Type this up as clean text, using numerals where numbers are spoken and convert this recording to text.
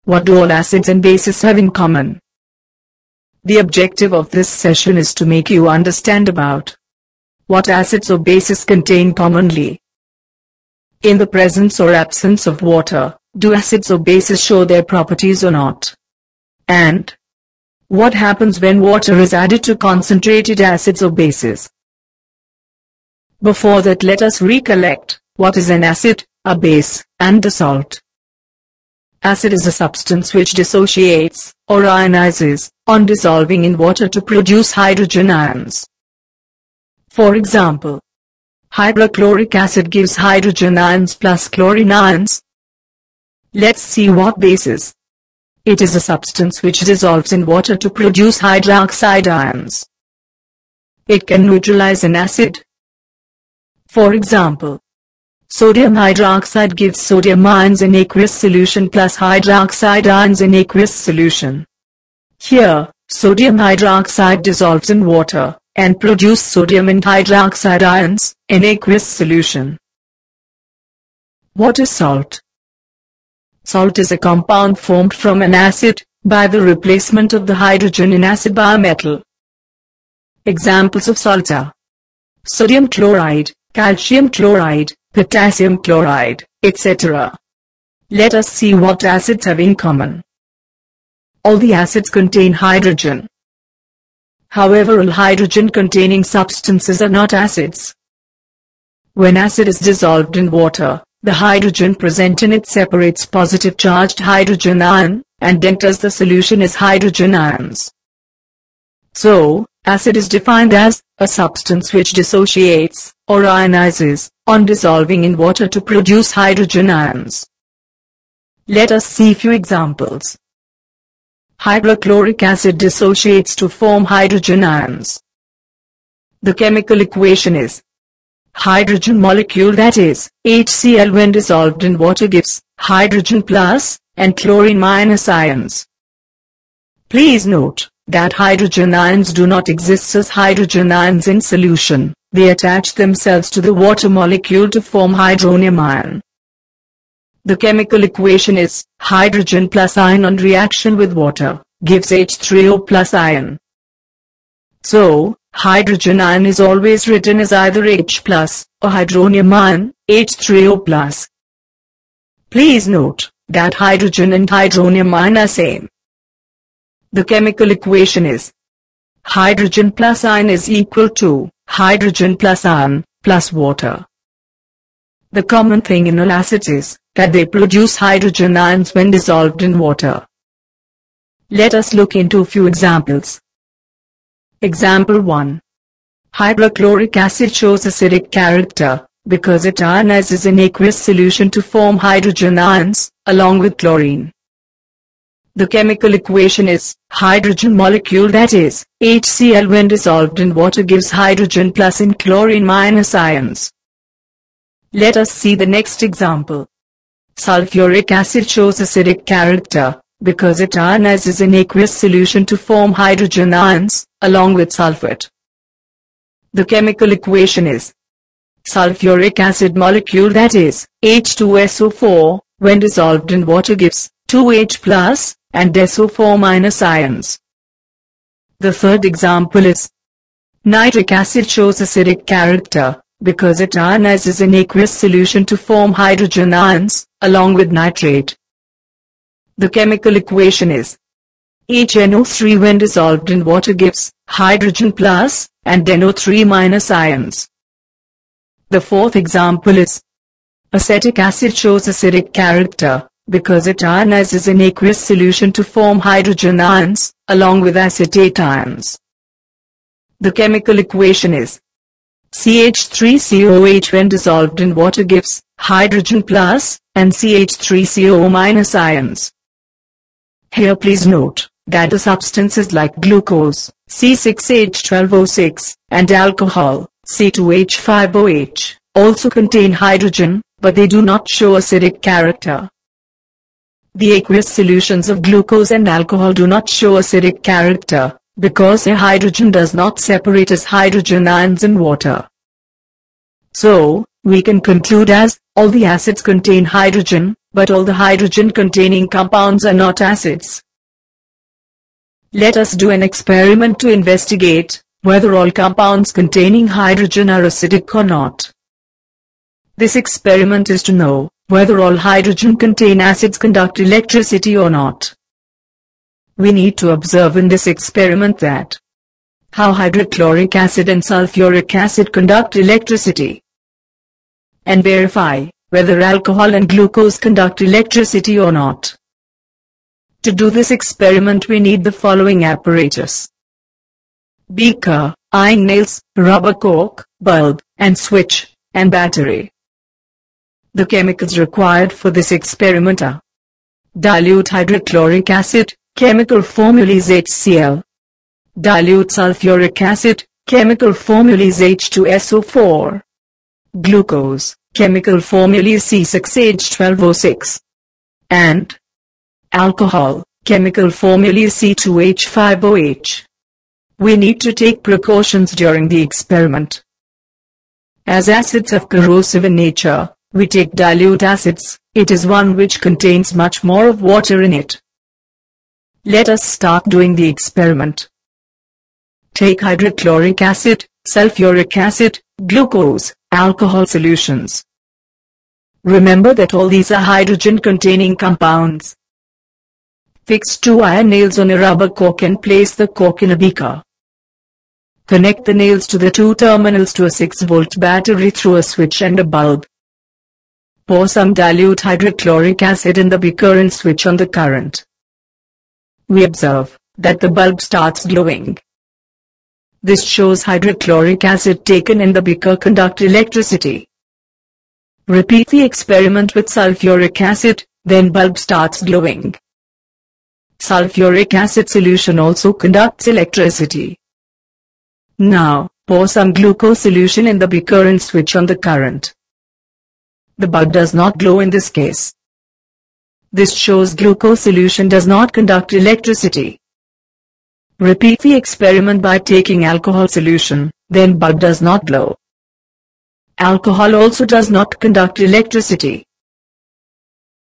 What do all acids and bases have in common? The objective of this session is to make you understand about what acids or bases contain commonly. In the presence or absence of water, do acids or bases show their properties or not? And what happens when water is added to concentrated acids or bases? Before that, let us recollect what is an acid, a base, and a salt. Acid is a substance which dissociates, or ionizes, on dissolving in water to produce hydrogen ions. For example, hydrochloric acid gives hydrogen ions plus chlorine ions. Let's see what base is. It is a substance which dissolves in water to produce hydroxide ions. It can neutralize an acid. For example, sodium hydroxide gives sodium ions in aqueous solution plus hydroxide ions in aqueous solution. Here, sodium hydroxide dissolves in water and produces sodium and hydroxide ions in aqueous solution. What is salt? Salt is a compound formed from an acid by the replacement of the hydrogen in acid by a metal. Examples of salts are sodium chloride, calcium chloride, potassium chloride, etc. Let us see what acids have in common. All the acids contain hydrogen. However, all hydrogen-containing substances are not acids. When acid is dissolved in water, the hydrogen present in it separates positive charged hydrogen ion, and enters the solution as hydrogen ions. So, acid is defined as a substance which dissociates, or ionizes, on dissolving in water to produce hydrogen ions. Let us see few examples. Hydrochloric acid dissociates to form hydrogen ions. The chemical equation is hydrogen molecule, that is, HCl, when dissolved in water gives hydrogen plus and chlorine minus ions. Please note that hydrogen ions do not exist as hydrogen ions in solution. They attach themselves to the water molecule to form hydronium ion. The chemical equation is hydrogen plus ion on reaction with water gives H3O plus ion. So, hydrogen ion is always written as either H plus or hydronium ion, H3O plus. Please note that hydrogen and hydronium ion are same. The chemical equation is hydrogen plus ion is equal to hydrogen plus ion plus water. The common thing in all acids is that they produce hydrogen ions when dissolved in water. Let us look into a few examples. Example 1. Hydrochloric acid shows acidic character because it ionizes in aqueous solution to form hydrogen ions along with chlorine. The chemical equation is hydrogen molecule, that is, HCl, when dissolved in water gives hydrogen plus and chlorine minus ions. Let us see the next example. Sulphuric acid shows acidic character because it ionizes in aqueous solution to form hydrogen ions along with sulphate. The chemical equation is sulphuric acid molecule, that is, H2SO4, when dissolved in water gives 2H plus and SO4 minus ions. The third example is nitric acid shows acidic character because it ionizes in aqueous solution to form hydrogen ions along with nitrate. The chemical equation is HNO3, when dissolved in water gives hydrogen plus and NO3 minus ions. The fourth example is acetic acid shows acidic character because it ionizes in aqueous solution to form hydrogen ions along with acetate ions. The chemical equation is CH3COH, when dissolved in water gives hydrogen plus and CH3CO minus ions. Here please note that the substances like glucose, C6H12O6, and alcohol, C2H5OH, also contain hydrogen, but they do not show acidic character. The aqueous solutions of glucose and alcohol do not show acidic character, because their hydrogen does not separate as hydrogen ions in water. So, we can conclude as all the acids contain hydrogen, but all the hydrogen-containing compounds are not acids. Let us do an experiment to investigate whether all compounds containing hydrogen are acidic or not. This experiment is to know whether all hydrogen-containing acids conduct electricity or not. We need to observe in this experiment that how hydrochloric acid and sulphuric acid conduct electricity, and verify whether alcohol and glucose conduct electricity or not. To do this experiment we need the following apparatus: beaker, iron nails, rubber cork, bulb, and switch, and battery. The chemicals required for this experiment are dilute hydrochloric acid, chemical formula is HCl. Dilute sulphuric acid, chemical formula is H2SO4. Glucose, chemical formula is C6H12O6. And alcohol, chemical formula is C2H5OH. We need to take precautions during the experiment. As acids are corrosive in nature, we take dilute acids. It is one which contains much more of water in it. Let us start doing the experiment. Take hydrochloric acid, sulphuric acid, glucose, alcohol solutions. Remember that all these are hydrogen-containing compounds. Fix 2 iron nails on a rubber cork and place the cork in a beaker. Connect the nails to the 2 terminals to a 6-volt battery through a switch and a bulb. Pour some dilute hydrochloric acid in the beaker and switch on the current. We observe that the bulb starts glowing. This shows hydrochloric acid taken in the beaker conduct electricity. Repeat the experiment with sulphuric acid, then bulb starts glowing. Sulphuric acid solution also conducts electricity. Now, pour some glucose solution in the beaker and switch on the current. The bulb does not glow in this case. This shows glucose solution does not conduct electricity. Repeat the experiment by taking alcohol solution, then bulb does not glow. Alcohol also does not conduct electricity.